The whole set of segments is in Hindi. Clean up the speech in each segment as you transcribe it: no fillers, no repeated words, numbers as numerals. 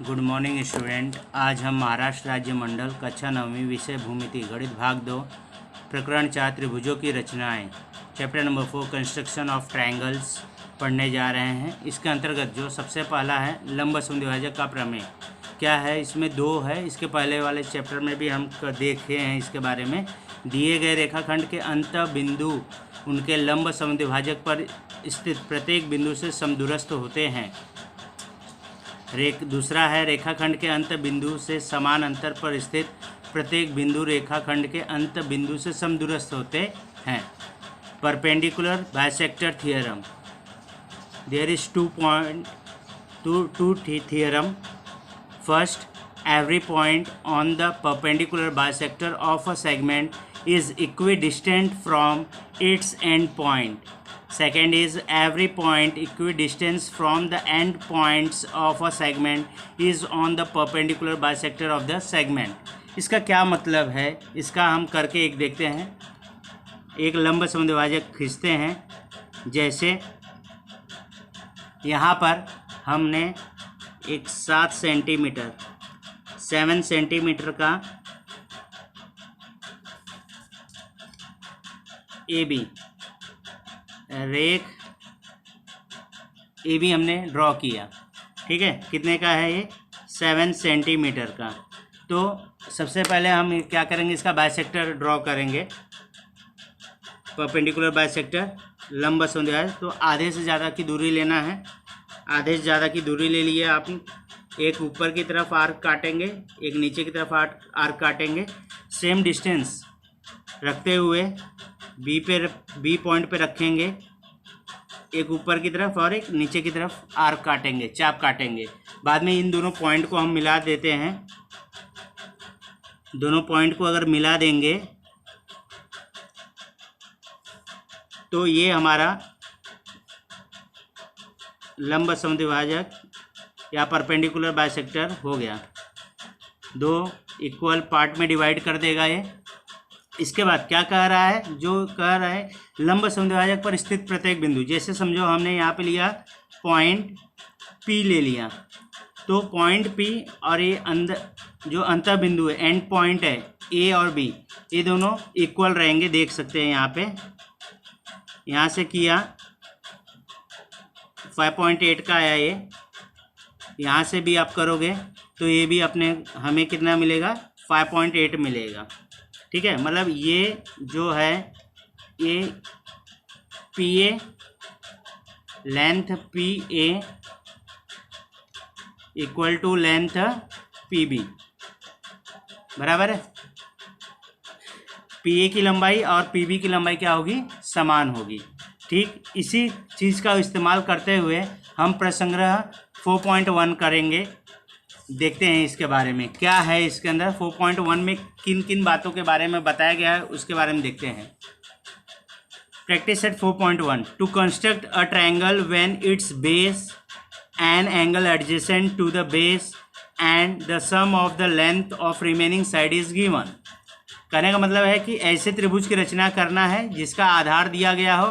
Good morning student. आज हम महाराष्ट्र राज्य मंडल कक्षा 9वीं विषय भूमिति गणित भाग 2 प्रकरण 4 त्रिभुजों की रचनाएं chapter number 4 construction of triangles पढ़ने जा रहे हैं। इसके अंतर्गत जो सबसे पहला है लंब समद्विभाजक का प्रमेय क्या है, इसमें दो है। इसके पहले वाले चैप्टर में भी हम देखे हैं इसके बारे में। दिए गए रेखाखंड के अंत बिंदु उनके लंब समद्विभाजक पर स्थित प्रत्येक बिंदु से समदूरस्थ होते हैं। दूसरा है रेखाखंड के अंत बिंदु से समान अंतर पर स्थित प्रत्येक बिंदु रेखाखंड के अंत बिंदु से समदूरस्थ होते हैं। Perpendicular bisector theorem. There is two theorem. First, every point on the perpendicular bisector of a segment is equidistant from its end point. Second is every point equidistant from the end points of a segment is on the perpendicular bisector of the segment. इसका क्या मतलब है, इसका हम करके एक देखते हैं। एक लंब समद्विभाजक खींचते हैं। जैसे यहाँ पर हमने एक 7 सेंटीमीटर का ए बी हमने ड्रॉ किया। ठीक है, कितने का है ये? 7 सेंटीमीटर का। तो सबसे पहले हम क्या करेंगे, इसका बाइसेक्टर ड्रॉ करेंगे। परपेंडिकुलर बाइसेक्टर लंब समद्विभाजक। तो आधे से ज़्यादा की दूरी लेना है। आधे से ज़्यादा की दूरी ले लिए आप। एक ऊपर की तरफ आर्क काटेंगे, एक नीचे की तरफ आर्क काटेंगे। सेम डिस्टेंस रखते हुए बी पॉइंट पे रखेंगे, एक ऊपर की तरफ और एक नीचे की तरफ आर्क काटेंगे, चाप काटेंगे। बाद में इन दोनों पॉइंट को हम मिला देते हैं। दोनों पॉइंट को अगर मिला देंगे तो ये हमारा लंब समद्विभाजक या परपेंडिकुलर बाइसेक्टर हो गया। दो इक्वल पार्ट में डिवाइड कर देगा ये। इसके बाद क्या कह रहा है, जो कह रहा है लंब समद्विभाजक पर स्थित प्रत्येक बिंदु। जैसे समझो हमने यहाँ पे लिया पॉइंट पी ले लिया, तो पॉइंट पी और ये अंदर जो अंतर बिंदु है, एंड पॉइंट है ए और बी, ये दोनों इक्वल रहेंगे। देख सकते हैं यहाँ पे, यहाँ से किया 5.8 का आया ये। यहाँ से भी आप करोगे तो ये भी हमें कितना मिलेगा? 5.8 मिलेगा। ठीक है, मतलब ये जो है ये P A length P A equal to length P B बराबर है। पी ए की लंबाई और पी बी की लंबाई क्या होगी? समान होगी। ठीक, इसी चीज़ का इस्तेमाल करते हुए हम प्रसंग्रह 4.1 करेंगे। देखते हैं इसके बारे में क्या है इसके अंदर। 4.1 में किन किन बातों के बारे में बताया गया है उसके बारे में देखते हैं। Practice set 4.1 to construct a triangle when its base an angle adjacent to the base and the sum of the length of remaining side is given. कहने का मतलब है कि ऐसे त्रिभुज की रचना करना है जिसका आधार दिया गया हो,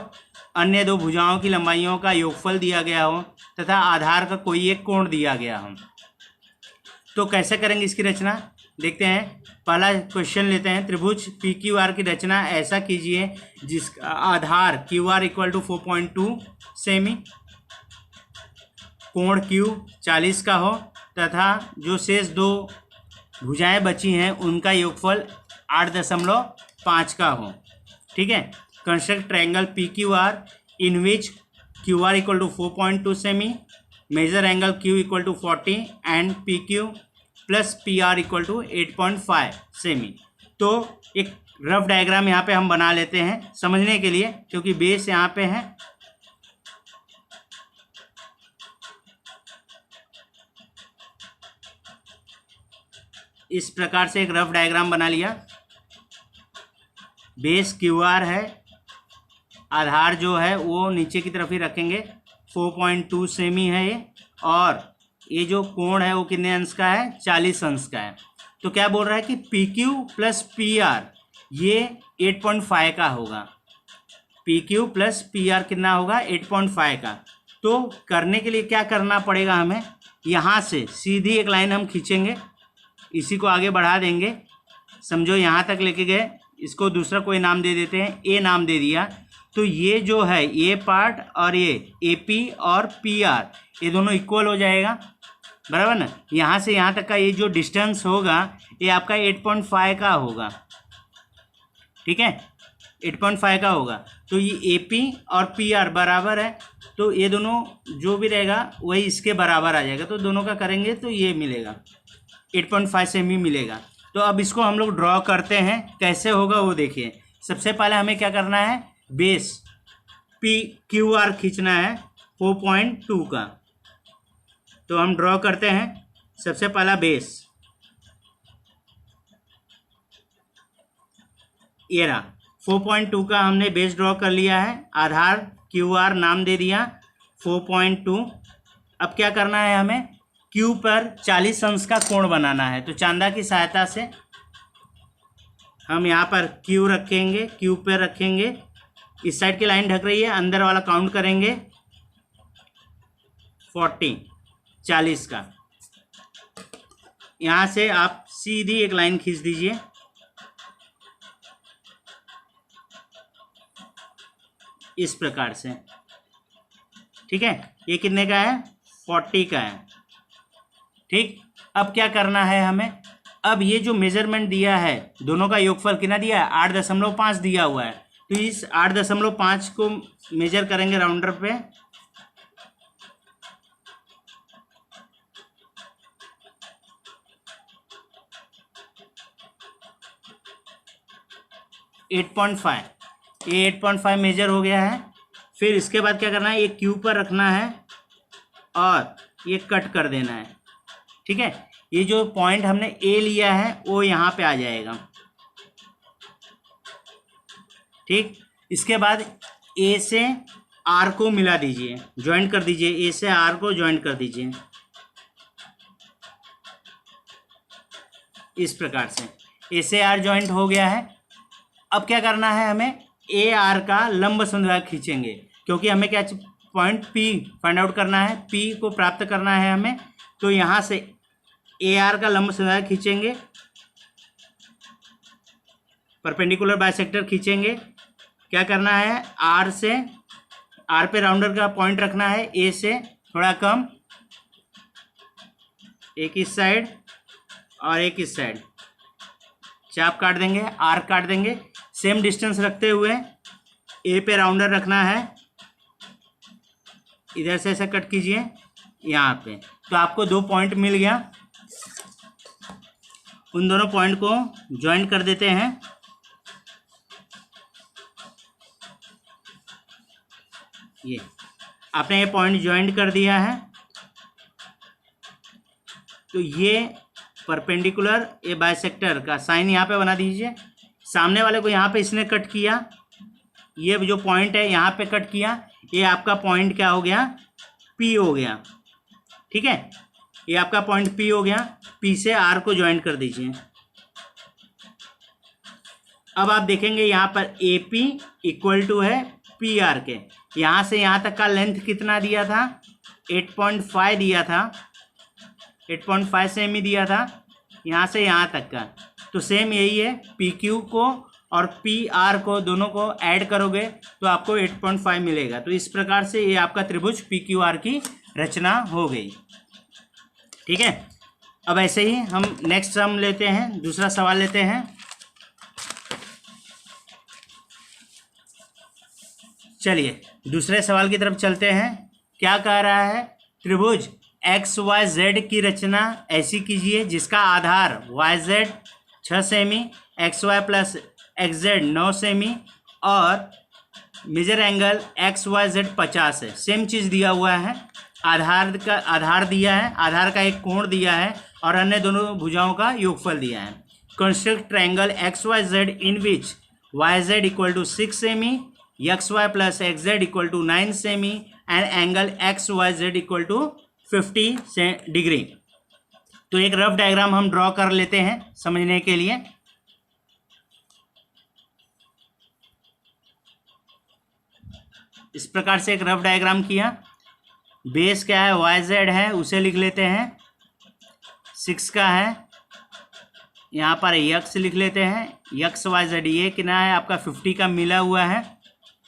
अन्य दो भुजाओं की लंबाइयों का योगफल दिया गया हो तथा आधार का कोई एक कोण दिया गया हो। तो कैसे करेंगे इसकी रचना, देखते हैं। पहला क्वेश्चन लेते हैं। त्रिभुज पी क्यू आर की रचना ऐसा कीजिए जिसका आधार क्यू आर इक्वल टू 4.2 सेमी, कोण क्यू 40 का हो तथा जो शेष दो भुजाएं बची हैं उनका योगफल 8.5 का हो। ठीक है, construct triangle P Q R in which Q R equal to 4.2 सेमी, measure angle Q equal to 40 and P Q plus P R equal to 8.5 सेमी। तो एक रफ डायग्राम यहाँ पे हम बना लेते हैं समझने के लिए, क्योंकि बेस यहाँ पे है। इस प्रकार से एक रफ डायग्राम बना लिया। बेस क्यू आर है, आधार जो है वो नीचे की तरफ ही रखेंगे। 4.2 सेमी है ये, और ये जो कोण है वो कितने अंश का है? 40 अंश का है। तो क्या बोल रहा है कि P Q plus P are ये 8.5 का होगा। P Q plus P are कितना होगा? 8.5 का। तो करने के लिए क्या करना पड़ेगा हमें, यहाँ से सीधी एक लाइन हम खींचेंगे, इसी को आगे बढ़ा देंगे, समझो यहाँ तक लेके गए, इसको दूसरा कोई नाम दे देते हैं, ए नाम दे दिया। तो ये जो है ये पार्ट और ये AP और PR ये दोनों इक्वल हो जाएगा, बराबर ना। यहाँ से यहाँ तक का ये जो डिस्टेंस होगा ये आपका 8.5 का होगा, ठीक है, 8.5 का होगा। तो ये AP और PR बराबर है, तो ये दोनों जो भी रहेगा वही इसके बराबर आ जाएगा, तो दोनों का करेंगे तो ये मिलेगा 8.5 सेमी मिलेगा। तो अब इसको हम लोग ड्रॉ करते हैं, कैसे होगा वो देखिए। सबसे पहले हमें क्या करना है, बेस PQR खींचना है 4.2 का। तो हम ड्रॉ करते हैं, सबसे पहला बेस ये रहा 4.2 का, हमने बेस ड्रॉ कर लिया है, आधार QR नाम दे दिया 4.2। अब क्या करना है, हमें Q पर 40 अंश का कोण बनाना है। तो चांदा की सहायता से हम यहाँ पर Q रखेंगे, Q पर रखेंगे, इस साइड की लाइन ढक रही है, अंदर वाला काउंट करेंगे 40 का। यहाँ से आप सीधी एक लाइन खींच दीजिए, इस प्रकार से, ठीक है। ये कितने का है, 40 का है, ठीक। अब क्या करना है हमें, अब ये जो मेजरमेंट दिया है दोनों का योगफल कितना दिया है, 8.5 दिया हुआ है। तो इस 8.5 को मेजर करेंगे राउंडर पे, ये 8.5 मेजर हो गया है। फिर इसके बाद क्या करना है, ये Q पर रखना है और ये कट कर देना है, ठीक है। ये जो पॉइंट हमने A लिया है वो यहाँ पे आ जाएगा, ठीक। इसके बाद A से R को मिला दीजिए, ज्वाइंट कर दीजिए, A से R को ज्वाइंट कर दीजिए, इस प्रकार से A से R ज्वाइंट हो गया है। अब क्या करना है, हमें AR का लंब समद्विभाजक खींचेंगे, क्योंकि हमें क्या पॉइंट P फाइंड आउट करना है, P को प्राप्त करना है हमें। तो यहाँ से AR का लंब समद्विभाजक खींचेंगे, परपेंडिकुलर बाइसेक्टर खींचेंगे। क्या करना है, R पे राउंडर का पॉइंट रखना है, A से थोड़ा कम, एक इस साइड और एक इस साइड, चाप काट देंगे, आर्क काट देंगे। सेम डिस्टेंस रखते हुए A पे राउंडर रखना है, इधर से ऐसा कट कीजिए यहाँ पे, तो आपको 2 पॉइंट मिल गया। उन दोनों पॉइंट को ज्वाइंट कर देते हैं, ये आपने ये पॉइंट ज्वाइंट कर दिया है। तो ये परपेंडिकुलर ये बाइसेक्टर का साइन यहाँ पे बना दीजिए। सामने वाले को यहाँ पे इसने कट किया, ये जो पॉइंट है यहाँ पे कट किया, ये आपका पॉइंट क्या हो गया, P हो गया, ठीक है। ये आपका पॉइंट P हो गया। P से R को ज्वाइंट कर दीजिए। अब आप देखेंगे यहाँ पर AP इक्वल टू है PR के, यहाँ से यहाँ तक का लेंथ कितना दिया था, 8.5 दिया था, 8.5 सेमी दिया था यहाँ से यहाँ तक का। तो सेम यही है, PQ को और PR को दोनों को ऐड करोगे तो आपको 8.5 मिलेगा। तो इस प्रकार से ये आपका त्रिभुज PQR की रचना हो गई, ठीक है। अब ऐसे ही हम नेक्स्ट सम लेते हैं, दूसरा सवाल लेते हैं। चलिए दूसरे सवाल की तरफ चलते हैं। क्या कह रहा है, त्रिभुज XYZ की रचना ऐसी कीजिए जिसका आधार YZ 6 सेमी, XY प्लस XZ 9 सेमी और मेजर एंगल XYZ 50 है। सेम चीज़ दिया हुआ है, आधार दिया है, आधार का एक कोण दिया है और अन्य दोनों भुजाओं का योगफल दिया है। Construct triangle XYZ in which YZ equal to 6 सेमी, XY plus XZ equal to 9 सेमी and angle XYZ equal to 50 degree. तो एक रफ डायग्राम हम ड्रॉ कर लेते हैं समझने के लिए। इस प्रकार से एक रफ डायग्राम किया। बेस क्या है, वाई जेड है, उसे लिख लेते हैं। 6 का है, यहाँ पर यक्स लिख लेते हैं, यक्स वाई जेड। ये कितना है आपका 50 का मिला हुआ है,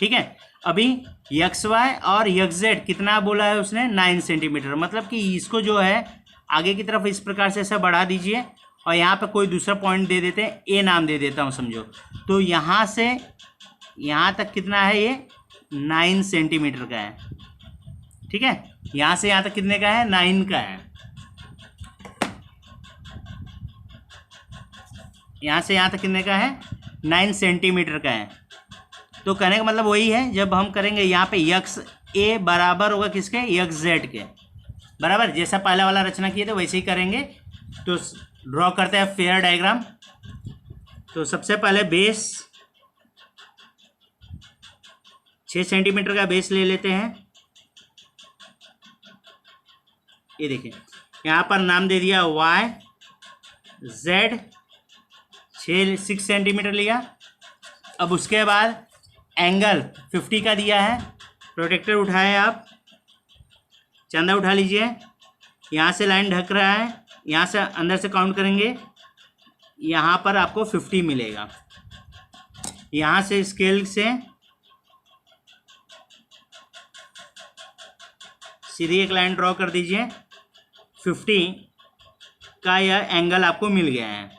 ठीक है। अभी यक्स वाई और यक्स जेड कितना बोला है उसने, 9 सेंटीमीटर। मतलब कि इसको जो है आगे की तरफ इस प्रकार से ऐसा बढ़ा दीजिए और यहाँ पे कोई दूसरा पॉइंट दे देते हैं, ए नाम दे देता हूँ समझो। तो यहाँ से यहाँ तक कितना है, ये 9 सेंटीमीटर का है, ठीक है। यहाँ से यहाँ तक कितने का है, 9 का है। यहाँ से यहाँ तक कितने का है, 9 सेंटीमीटर का है। तो कहने का मतलब वही है, जब हम करेंगे यहाँ पे यक्स ए बराबर होगा किसके, यक्स जेड के बराबर। जैसा पहला वाला रचना किए थे वैसे ही करेंगे। तो ड्रॉ करते हैं फेयर डायग्राम। तो सबसे पहले बेस 6 सेंटीमीटर का बेस ले लेते हैं। ये देखिए यहाँ पर नाम दे दिया वाई जेड, 6 सेंटीमीटर लिया। अब उसके बाद एंगल 50 का दिया है। प्रोटेक्टर उठाए आप, चंदा उठा लीजिए। यहाँ से लाइन ढक रहा है, यहाँ से अंदर से काउंट करेंगे, यहाँ पर आपको 50 मिलेगा। यहाँ से स्केल से सीधी एक लाइन ड्रॉ कर दीजिए। 50 का यह एंगल आपको मिल गया है,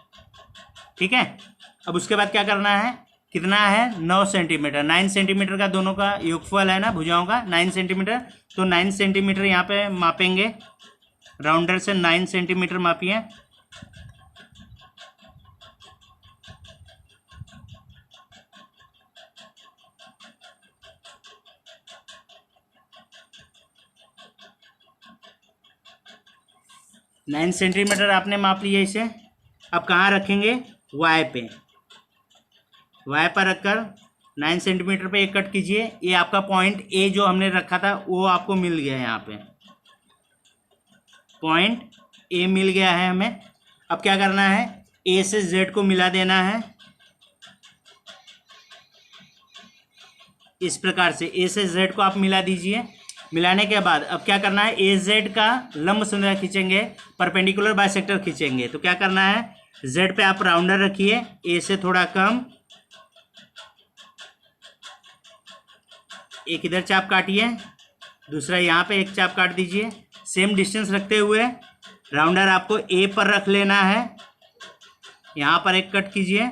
ठीक है। अब उसके बाद क्या करना है, कितना है, 9 सेंटीमीटर। 9 सेंटीमीटर का दोनों का योगफल है ना भुजाओं का, 9 सेंटीमीटर। तो 9 सेंटीमीटर यहाँ पे मापेंगे, राउंडर से 9 सेंटीमीटर मापिए। नाइन सेंटीमीटर आपने माप लिया इसे। अब कहाँ रखेंगे, वाई पे। वाई पर रखकर 9 सेंटीमीटर पे एक कट कीजिए। ये आपका पॉइंट ए जो हमने रखा था वो आपको मिल गया है, यहाँ पे पॉइंट ए मिल गया है हमें। अब क्या करना है, ए से जेड को मिला देना है इस प्रकार से। ए से जेड को आप मिला दीजिए। मिलाने के बाद अब क्या करना है, ए जेड का लंब संरेखा खींचेंगे, परपेंडिकुलर बाइसेक्टर खींचेंगे। तो क्या करना है, जेड पे आप राउंडर रखिए, ए से थोड़ा कम, एक इधर चाप काटिए, दूसरा यहाँ पे एक चाप काट दीजिए। सेम डिस्टेंस रखते हुए राउंडर आपको ए पर रख लेना है। यहाँ पर एक कट कीजिए,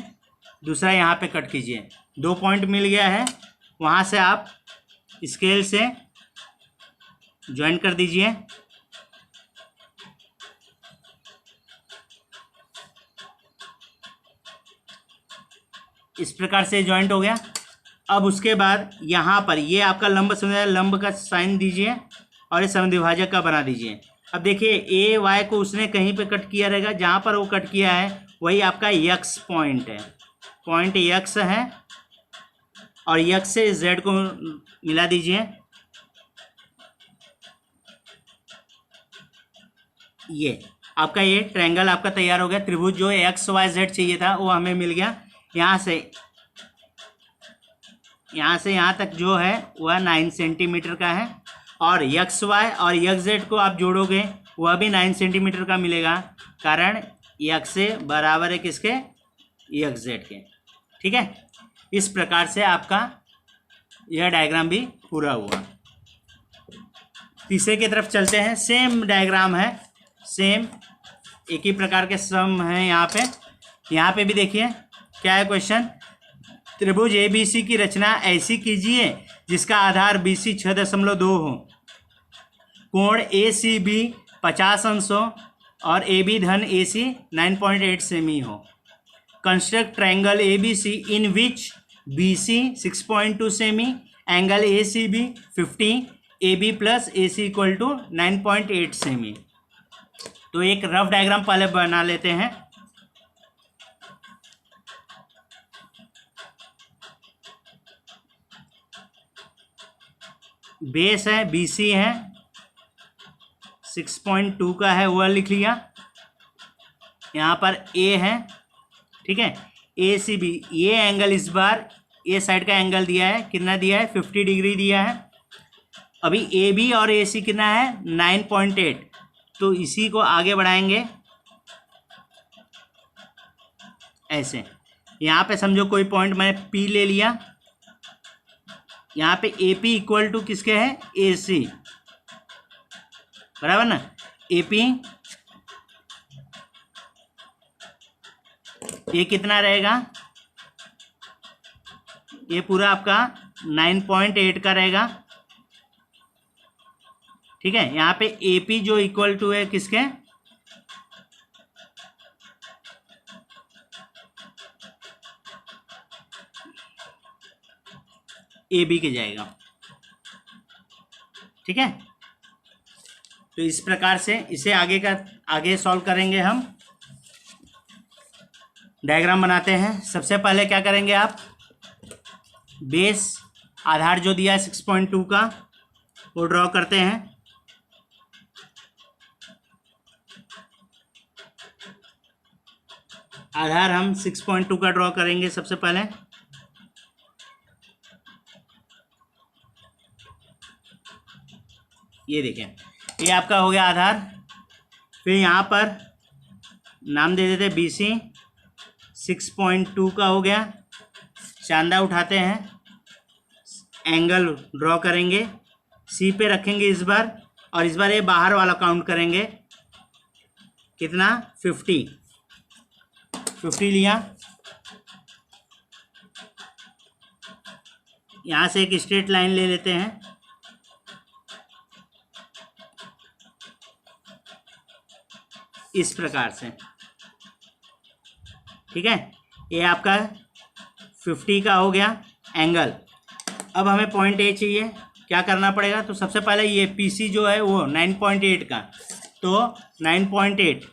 दूसरा यहाँ पे कट कीजिए। 2 पॉइंट मिल गया है, वहाँ से आप स्केल से ज्वाइन कर दीजिए। इस प्रकार से ज्वाइंट हो गया। अब उसके बाद यहाँ पर ये आपका लंब समझ, लंब का साइन दीजिए और ये समद्विभाजक का बना दीजिए। अब देखिए ए वाई को उसने कहीं पे कट किया रहेगा, जहाँ पर वो कट किया है वही आपका यक्स पॉइंट है। पॉइंट यक्स है और यक्स से जेड को मिला दीजिए। ये आपका ये ट्रायंगल आपका तैयार हो गया। त्रिभुज जो एक्स वाई जेड चाहिए था वो हमें मिल गया। यहाँ से यहाँ तक जो है वह 9 सेंटीमीटर का है और यक्स वाई और यक्स जेड को आप जोड़ोगे वह भी 9 सेंटीमीटर का मिलेगा, कारण यक्स से बराबर है किसके, यक्स जेड के, ठीक है। इस प्रकार से आपका यह डायग्राम भी पूरा हुआ। तीसरे की तरफ चलते हैं। सेम डायग्राम है, सेम एक ही प्रकार के सम हैं यहाँ पे भी देखिए क्या है क्वेश्चन। त्रिभुज ABC की रचना ऐसी कीजिए जिसका आधार BC 6.2 हो, कोण ACB 50 अंश हो और AB धन AC 9.8 सेमी हो। Construct triangle ABC in which BC 6.2 सेमी, angle ACB 50, AB plus AC equal to 9.8 सेमी। तो एक रफ डायग्राम पहले बना लेते हैं। बेस है BC है, 6.2 का है वह लिख लिया। यहाँ पर A है, ठीक है। ACB ये एंगल इस बार ये साइड का एंगल दिया है, कितना दिया है, 50 डिग्री दिया है। अभी ए बी और ए सी कितना है 9.8, तो इसी को आगे बढ़ाएंगे ऐसे। यहाँ पे समझो कोई पॉइंट मैंने पी ले लिया, यहाँ पे ए पी इक्वल टू किसके है ए सी, बराबर ना। ए पी ये कितना रहेगा, ये पूरा आपका 9.8 का रहेगा, ठीक है। यहाँ पे ए पी जो इक्वल टू है किसके, ए बी के जाएगा, ठीक है। तो इस प्रकार से इसे आगे सॉल्व करेंगे हम। डायग्राम बनाते हैं। सबसे पहले क्या करेंगे आप, बेस आधार जो दिया है 6.2 का वो ड्रॉ करते हैं। आधार हम 6.2 का ड्रॉ करेंगे सबसे पहले। ये देखें, ये आपका हो गया आधार। फिर यहाँ पर नाम दे देते बी सी, 6.2 का हो गया। चांदा उठाते हैं, एंगल ड्रॉ करेंगे, सी पे रखेंगे इस बार, और इस बार ये बाहर वाला काउंट करेंगे, कितना 50 लिया। यहाँ से एक स्ट्रेट लाइन ले लेते हैं, इस प्रकार से, ठीक है। ये आपका 50 का हो गया एंगल। अब हमें पॉइंट ए चाहिए, क्या करना पड़ेगा, तो सबसे पहले ये पी सी जो है वो 9.8 का, तो 9.8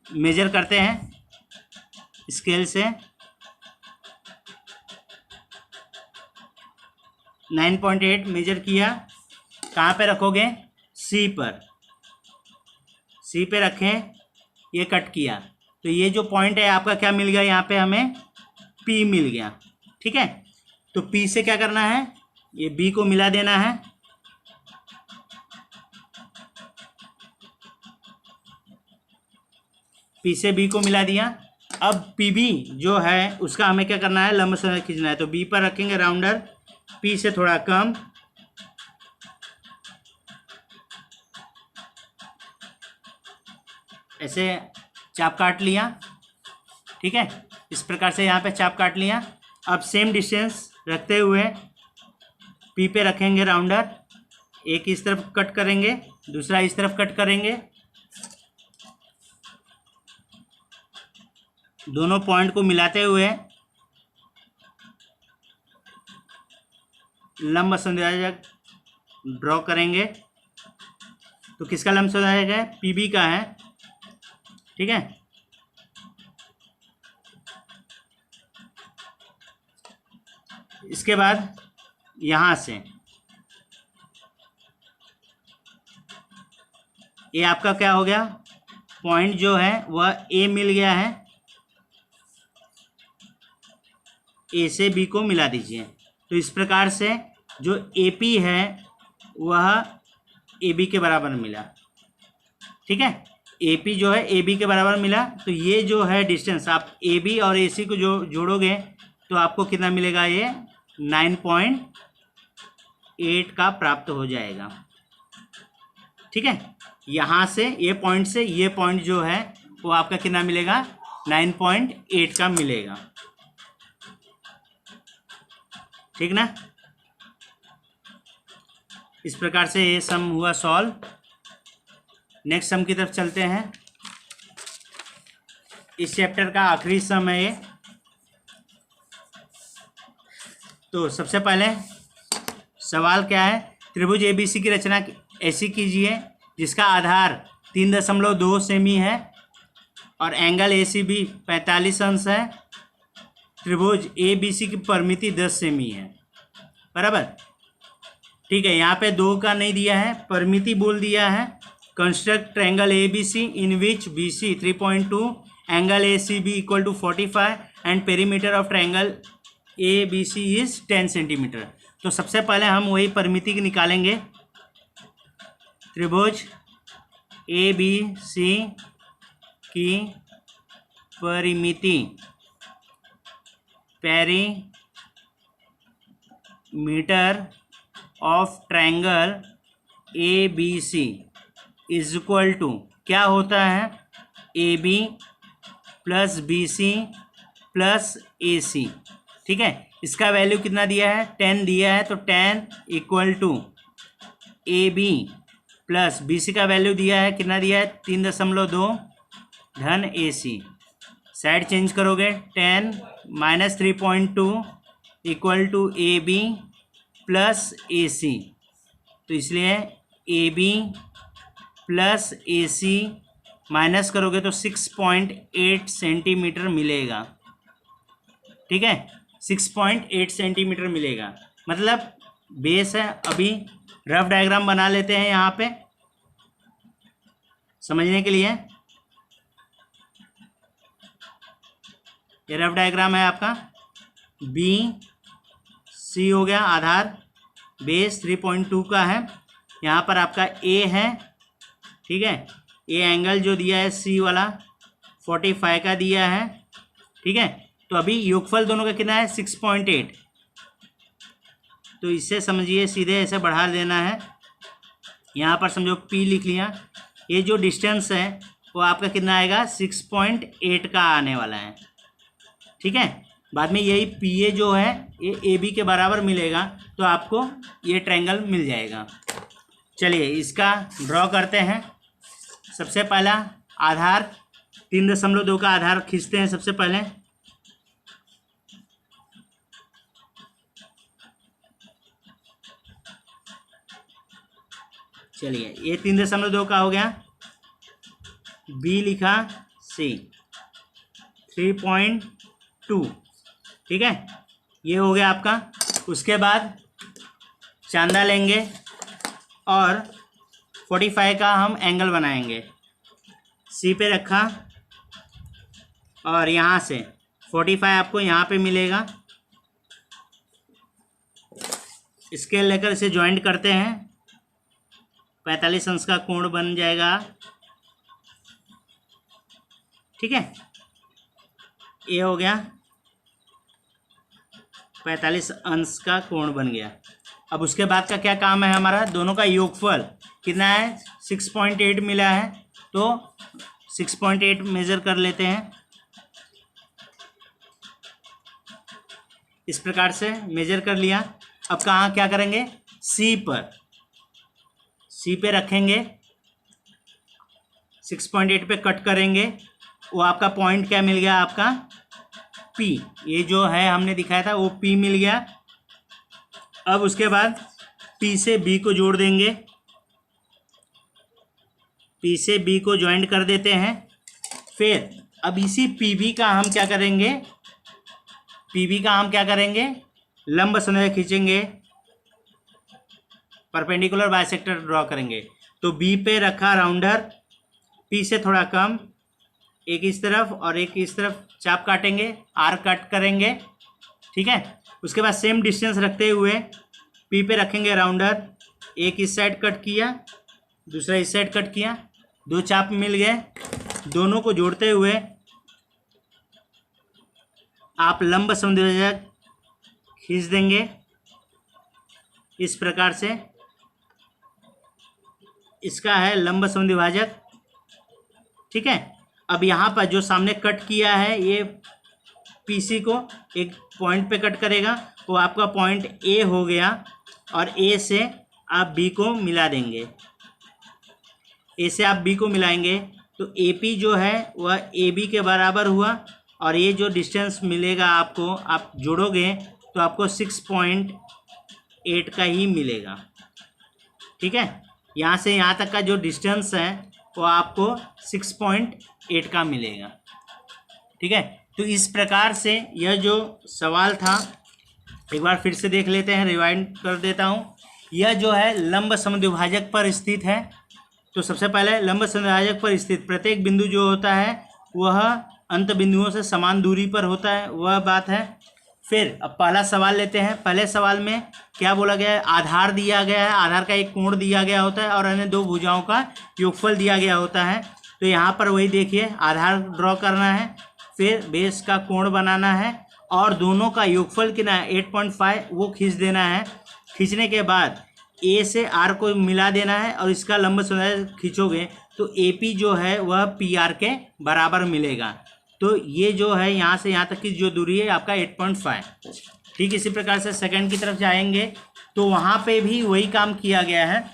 मेजर करते हैं स्केल से। 9.8 मेजर किया, कहाँ पे रखोगे, सी पर, सी पे रखें, ये कट किया, तो ये जो पॉइंट है आपका क्या मिल गया, यहाँ पे हमें पी मिल गया, ठीक है। तो पी से क्या करना है, ये बी को मिला देना है, पी से बी को मिला दिया। अब पी बी जो है उसका हमें क्या करना है, लंब समय खींचना है, तो बी पर रखेंगे राउंडर, पी से थोड़ा कम, ऐसे चाप काट लिया, ठीक है। इस प्रकार से यहाँ पे चाप काट लिया। अब सेम डिस्टेंस रखते हुए पी पे रखेंगे राउंडर, एक इस तरफ कट करेंगे, दूसरा इस तरफ कट करेंगे, दोनों पॉइंट को मिलाते हुए लंब संद्राजक ड्रॉ करेंगे। तो किसका लंब संद्राजक है, पीबी का है, ठीक है। इसके बाद यहाँ से ये आपका क्या हो गया, पॉइंट जो है वह ए मिल गया है, ए से बी को मिला दीजिए। तो इस प्रकार से जो ए पी है वह ए बी के बराबर मिला, ठीक है। ए पी जो है ए बी के बराबर मिला, तो ये जो है डिस्टेंस आप ए बी और ए सी को जो जोड़ोगे तो आपको कितना मिलेगा, ये 9.8 का प्राप्त हो जाएगा, ठीक है। यहाँ से ये पॉइंट जो है वो आपका कितना मिलेगा, 9.8 का मिलेगा, ठीक ना। इस प्रकार से ये सम हुआ सॉल्व। नेक्स्ट सम की तरफ चलते हैं। इस चैप्टर का आखिरी सम है ये। तो सबसे पहले सवाल क्या है, त्रिभुज एबीसी की रचना ऐसी कीजिए जिसका आधार 3.2 सेमी है और एंगल एसीबी 45 अंश है। त्रिभुज एबीसी की परिमिति 10 सेमी है, बराबर, ठीक है। यहाँ पे 2 का नहीं दिया है, परिमिति बोल दिया है। Construct triangle ABC in which BC 3.2, angle ACB equal to 45 and perimeter of triangle A B C is 10 centimetre. तो सबसे पहले हम वही परिमिति की निकालेंगे। त्रिभुज ए बी सी की परिमिति perimeter of triangle A B C is equal to क्या होता है, A B plus B C plus A C. ठीक है, इसका वैल्यू कितना दिया है, 10 दिया है, तो 10 equal to A B plus B C का वैल्यू दिया है, कितना दिया है 3.2 धन ए सी। साइड चेंज करोगे, 10 minus 3.2 equal to A B plus A C, तो इसलिए A B plus A C minus करोगे तो 6.8 सेंटीमीटर मिलेगा। ठीक है, 6.8 सेंटीमीटर मिलेगा, मतलब बेस है। अभी रफ डायग्राम बना लेते हैं यहाँ पे समझने के लिए। ये रफ डायग्राम है आपका, बी सी हो गया आधार, बेस 3.2 का है, यहाँ पर आपका ए है। ठीक है, ए एंगल जो दिया है सी वाला 45 का दिया है। ठीक है, तो अभी योगफल दोनों का कितना है 6.8, तो इससे समझिए सीधे ऐसे बढ़ा देना है। यहाँ पर समझो P लिख लिया, ये जो डिस्टेंस है वो आपका कितना आएगा 6.8 का आने वाला है। ठीक है, बाद में यही PA जो है ये AB के बराबर मिलेगा, तो आपको ये ट्रायंगल मिल जाएगा। चलिए इसका ड्रॉ करते हैं। सबसे पहला आधार 3.2 का आधार खींचते हैं सबसे पहले। चलिए ये 3.2 का हो गया, बी लिखा, सी 3.2। ठीक है, ये हो गया आपका। उसके बाद चांदा लेंगे और 45 का हम एंगल बनाएंगे। सी पे रखा और यहाँ से 45 आपको यहाँ पे मिलेगा। स्केल लेकर इसे ज्वाइंट करते हैं, 45 अंश का कोण बन जाएगा। ठीक है, ये हो गया 45 अंश का कोण बन गया। अब उसके बाद का क्या काम है हमारा, दोनों का योगफल कितना है 6.8 मिला है, तो 6.8 मेज़र कर लेते हैं। इस प्रकार से मेज़र कर लिया। अब कहाँ क्या करेंगे, सी पर, सी पे रखेंगे, 6.8 पे कट करेंगे, वो आपका पॉइंट क्या मिल गया आपका P, ये जो है हमने दिखाया था वो P मिल गया। अब उसके बाद P से B को जोड़ देंगे, P से B को ज्वाइंट कर देते हैं। फिर अब इसी PB का हम क्या करेंगे, PB का हम क्या करेंगे, लंब समद्विभाजक खींचेंगे, परपेंडिकुलर बाइसेक्टर ड्रॉ करेंगे। तो B पे रखा राउंडर, P से थोड़ा कम, एक इस तरफ और एक इस तरफ चाप काटेंगे, आर कट करेंगे। ठीक है, उसके बाद सेम डिस्टेंस रखते हुए P पे रखेंगे राउंडर, एक इस साइड कट किया, दूसरा इस साइड कट किया, दो चाप मिल गए। दोनों को जोड़ते हुए आप लंब समद्विभाजक खींच देंगे इस प्रकार से। इसका है लंब समद्विभाजक। ठीक है, अब यहाँ पर जो सामने कट किया है ये पीसी को एक पॉइंट पे कट करेगा, वो आपका पॉइंट ए हो गया, और ए से आप बी को मिला देंगे। ए से आप बी को मिलाएंगे तो ए पी जो है वह ए बी के बराबर हुआ, और ये जो डिस्टेंस मिलेगा आपको, आप जोड़ोगे तो आपको 6.8 का ही मिलेगा। ठीक है, यहाँ से यहाँ तक का जो डिस्टेंस है वो आपको 6.8 का मिलेगा। ठीक है, तो इस प्रकार से यह जो सवाल था एक बार फिर से देख लेते हैं, रिवाइंड कर देता हूँ। यह जो है लंब समद्विभाजक पर स्थित है। तो सबसे पहले लंब समद्विभाजक पर स्थित प्रत्येक बिंदु जो होता है वह अंत बिंदुओं से समान दूरी पर होता है, वह बात है। फिर अब पहला सवाल लेते हैं। पहले सवाल में क्या बोला गया है, आधार दिया गया है, आधार का एक कोण दिया गया होता है और अन्य दो भुजाओं का योगफल दिया गया होता है। तो यहाँ पर वही देखिए, आधार ड्रॉ करना है, फिर बेस का कोण बनाना है और दोनों का योगफल कितना है 8.5 वो खींच देना है। खींचने के बाद ए से आर को मिला देना है और इसका लंब समुदाय खींचोगे तो AP जो है वह PR के बराबर मिलेगा। तो ये जो है यहाँ से यहाँ तक की जो दूरी है आपका 8.5। ठीक इसी प्रकार से सेकंड की तरफ जाएंगे तो वहाँ पे भी वही काम किया गया है।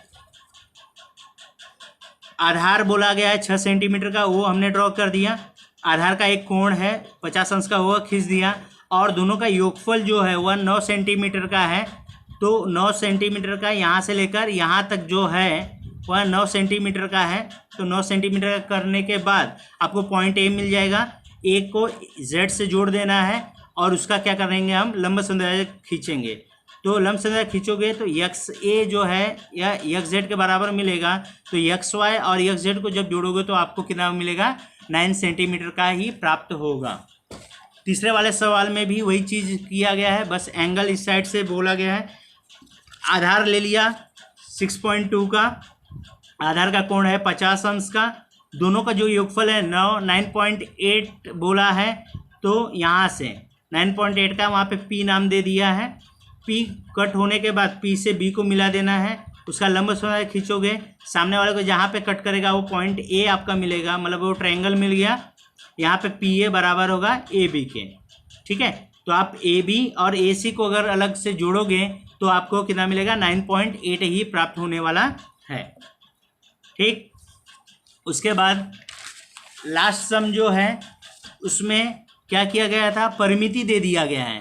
आधार बोला गया है 6 सेंटीमीटर का, वो हमने ड्रॉ कर दिया। आधार का एक कोण है 50 अंश का, वो खींच दिया और दोनों का योगफल जो है वह 9 सेंटीमीटर का है। तो 9 सेंटीमीटर का यहाँ से लेकर यहाँ तक जो है वह 9 सेंटीमीटर का है। तो 9 सेंटीमीटर का करने के बाद आपको पॉइंट A मिल जाएगा। A को Z से जोड़ देना है और उसका क्या करेंगे, हम लंब समुदाय खींचेंगे। तो लंब समुदाय खींचोगे तो XA जो है या XZ के बराबर मिलेगा। तो XY और XZ को जब जोड़ोगे तो आपको कितना मिलेगा, 9 सेंटीमीटर का ही प्राप्त होगा। तीसरे वाले सवाल में भी वही चीज़ किया गया है, बस एंगल इस साइड से बोला गया है। आधार ले लिया 6.2 का, आधार का कोण है 50 अंश का, दोनों का जो योगफल है 9.8 बोला है। तो यहाँ से 9.8 का वहाँ पे P नाम दे दिया है। P कट होने के बाद P से B को मिला देना है, उसका लंब समुदाय खींचोगे, सामने वाले को जहाँ पे कट करेगा वो पॉइंट A आपका मिलेगा, मतलब वो ट्रायंगल मिल गया। यहाँ पे PA बराबर होगा AB के। ठीक है, तो आप AB और AC को अगर अलग से जोड़ोगे तो आपको कितना मिलेगा, 9.8 ही प्राप्त होने वाला है। ठीक, उसके बाद लास्ट सम जो है उसमें क्या किया गया था, परिमिति दे दिया गया है।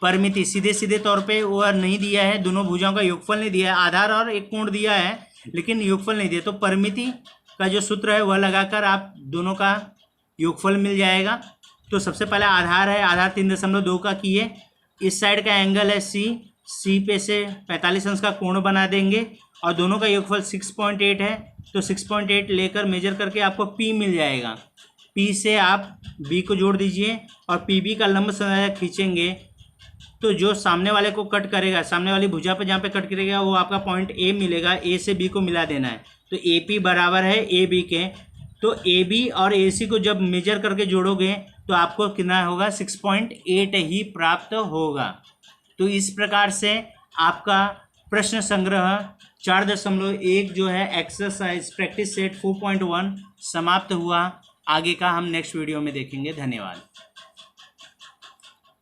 परिमिति सीधे सीधे तौर पे वो नहीं दिया है, दोनों भुजाओं का योगफल नहीं दिया है, आधार और एक कोण दिया है लेकिन योगफल नहीं दिया। तो परिमिति का जो सूत्र है वह लगाकर आप दोनों का योगफल मिल जाएगा। तो सबसे पहले आधार है, आधार 3.2 का किए, इस साइड का एंगल है C पे से 45 अंश का कोण बना देंगे और दोनों का योगफल 6.8 है। तो 6.8 लेकर मेजर करके आपको P मिल जाएगा। P से आप B को जोड़ दीजिए और PB का लंब समुदाय खींचेंगे तो जो सामने वाले को कट करेगा, सामने वाली भुजा पर जहाँ पे कट करेगा वो आपका पॉइंट A मिलेगा। A से B को मिला देना है तो AP बराबर है AB के। तो AB और AC को जब मेजर करके जोड़ोगे तो आपको कितना होगा, 6.8 ही प्राप्त होगा। तो इस प्रकार से आपका प्रश्न संग्रह 4.1 जो है एक्सरसाइज प्रैक्टिस सेट 4.1 समाप्त हुआ। आगे का हम नेक्स्ट वीडियो में देखेंगे। धन्यवाद।